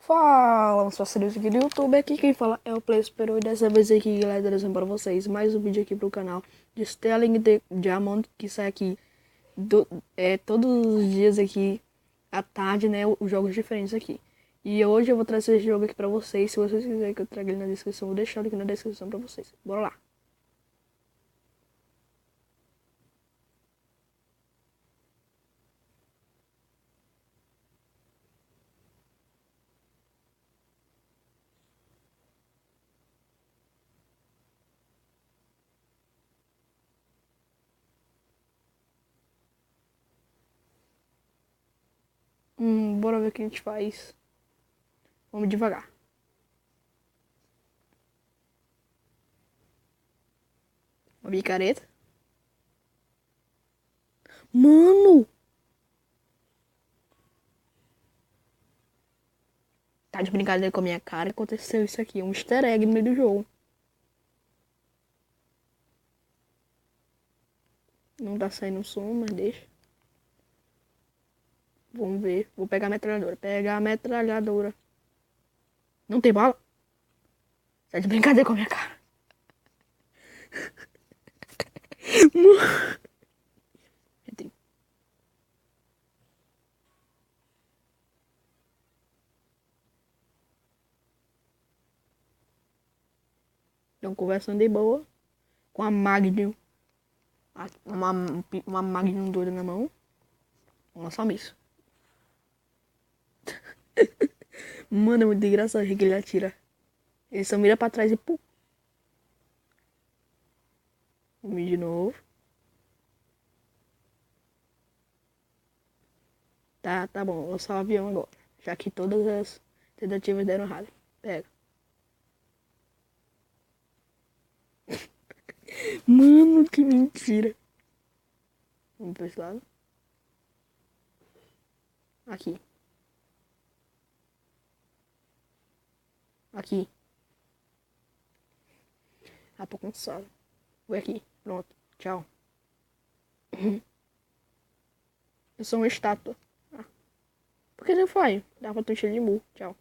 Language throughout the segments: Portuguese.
Fala, meus parceiros aqui do YouTube, aqui quem fala é o PlayStation e dessa vez aqui, galera, trazendo para vocês mais um vídeo aqui pro canal de Sterling de Diamond, que sai aqui todos os dias aqui à tarde, né, os jogos diferentes aqui. E hoje eu vou trazer esse jogo aqui pra vocês, se vocês quiserem que eu traga ele na descrição, eu vou deixar ele aqui na descrição pra vocês. Bora lá! Bora ver o que a gente faz. Vamos devagar. Uma picareta. Mano! Tá de brincadeira com a minha cara, aconteceu isso aqui, um easter egg no meio do jogo. Não tá saindo som, mas deixa. Vamos ver. Vou pegar a metralhadora. Pegar a metralhadora. Não tem bala? Tá de brincadeira com a minha cara. Entrei. Estão conversando de boa. Com a Magnum. Uma Magnum doida na mão. Uma só miss. Mano, é muito engraçado que ele atira. Ele só mira pra trás e pum. Vamos de novo. Tá bom. Eu só o avião agora. Já que todas as tentativas deram errado. Pega. Mano, que mentira. Vamos pra esse lado. Aqui. Aqui. Ah, tô cansado. Vou aqui. Pronto. Tchau. Eu sou uma estátua. Ah, por que não foi? Dá pra tu encher de murro. Tchau.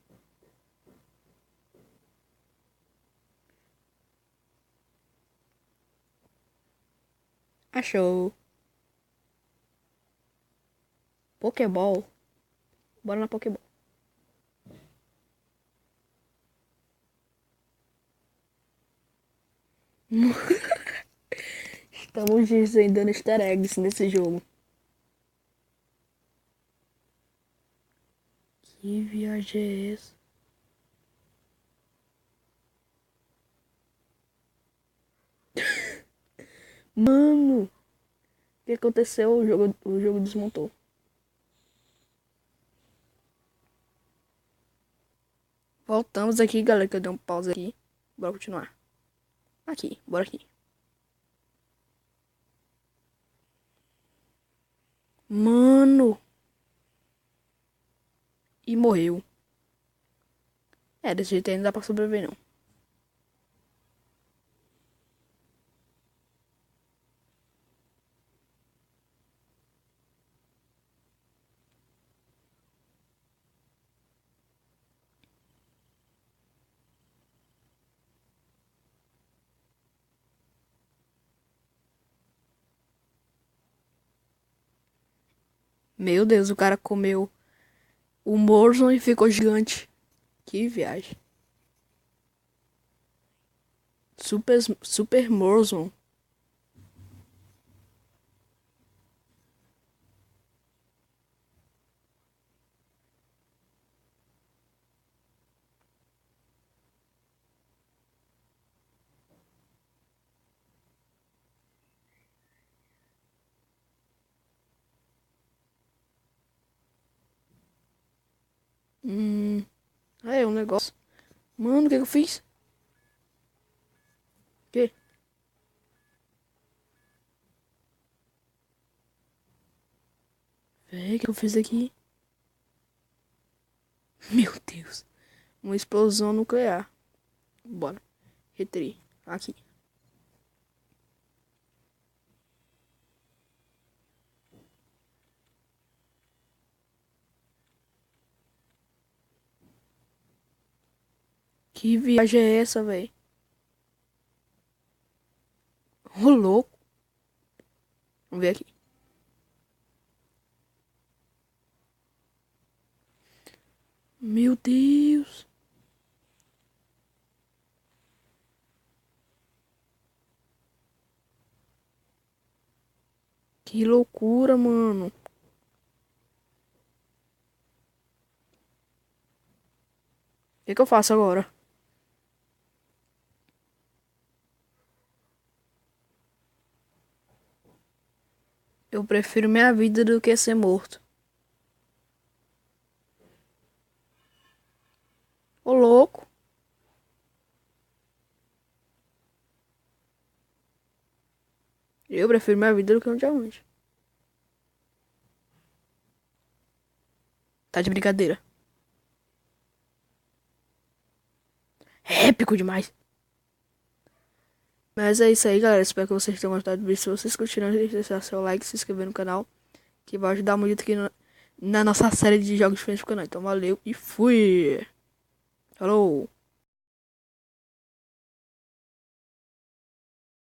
Achou. Pokéball. Bora na Pokéball. Estamos desvendando easter eggs nesse jogo. Que viagem é essa? Mano, o que aconteceu? O jogo desmontou. Voltamos aqui, galera, que eu dei um pause aqui. Bora continuar. Aqui, bora aqui. Mano. E morreu. É, desse jeito aí não dá pra sobreviver, não. Meu Deus, o cara comeu o Morzon e ficou gigante. Que viagem. Super Morzon. É um negócio. Mano, o que eu fiz? Que? Véi, o que eu fiz aqui? Meu Deus. Uma explosão nuclear. Bora. Retrei. Aqui. Que viagem é essa, velho? Ô, louco. Vamos ver aqui. Meu Deus. Que loucura, mano. O que eu faço agora? Eu prefiro minha vida do que ser morto. Ô, louco. Eu prefiro minha vida do que um diamante. Tá de brincadeira. É épico demais. Mas é isso aí, galera. Espero que vocês tenham gostado do vídeo. Se vocês curtiram, deixar seu like, se inscrever no canal, que vai ajudar muito aqui na nossa série de jogos diferentes do canal. Então valeu e fui! Falou!